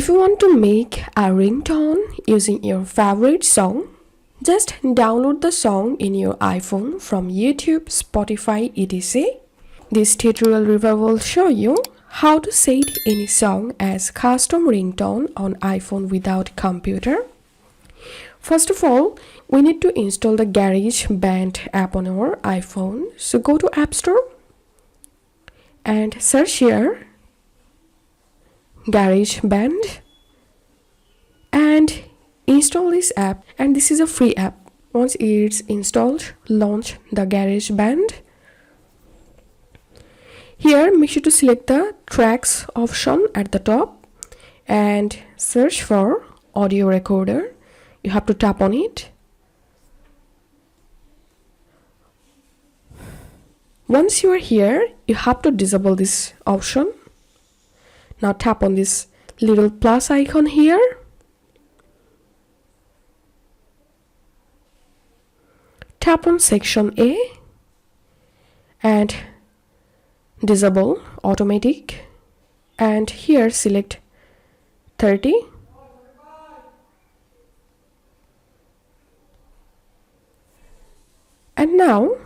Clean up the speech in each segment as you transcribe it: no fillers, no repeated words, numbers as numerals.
If you want to make a ringtone using your favorite song, just download the song in your iPhone from YouTube, Spotify, etc. This tutorial review will show you how to set any song as custom ringtone on iPhone without computer. First of all, we need to install the GarageBand app on our iPhone. So go to App Store and search here GarageBand and install this app, and this is a free app. Once it's installed, launch the GarageBand. Here make sure to select the tracks option at the top and search for audio recorder. You have to tap on it. Once you are here, you have to disable this option. Now tap on this little plus icon here. Tap on section A and disable automatic, and here select 30. And now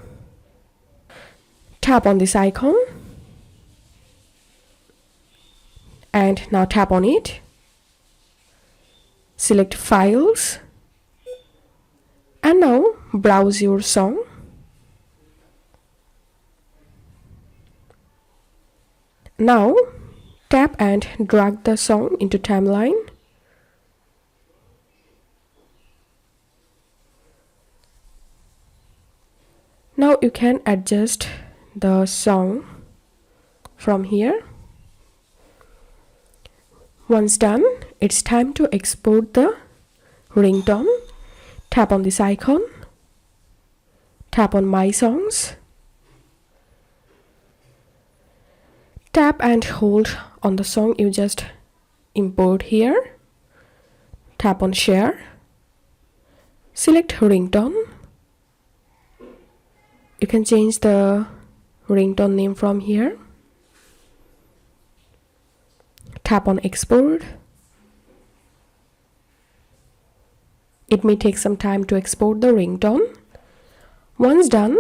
tap on this icon and now tap on it. Select files and now browse your song. Now tap and drag the song into timeline. Now you can adjust the song from here. Once done, it's time to export the ringtone. Tap on this icon. Tap on My Songs. Tap and hold on the song you just import here. Tap on Share. Select ringtone. You can change the ringtone name from here. Tap on Export. It may take some time to export the ringtone. Once done,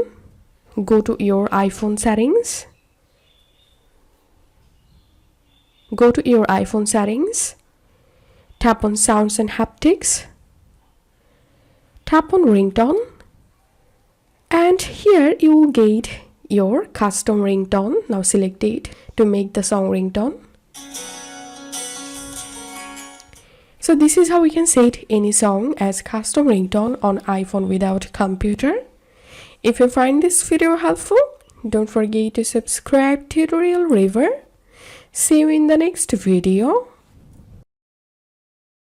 go to your iPhone settings. Go to your iPhone settings. Tap on Sounds and Haptics. Tap on Ringtone. And here you will get your custom ringtone. Now select it to make the song ringtone. So this is how we can set any song as custom ringtone on iPhone without computer. If you find this video helpful, don't forget to subscribe to Tutorial River. See you in the next video.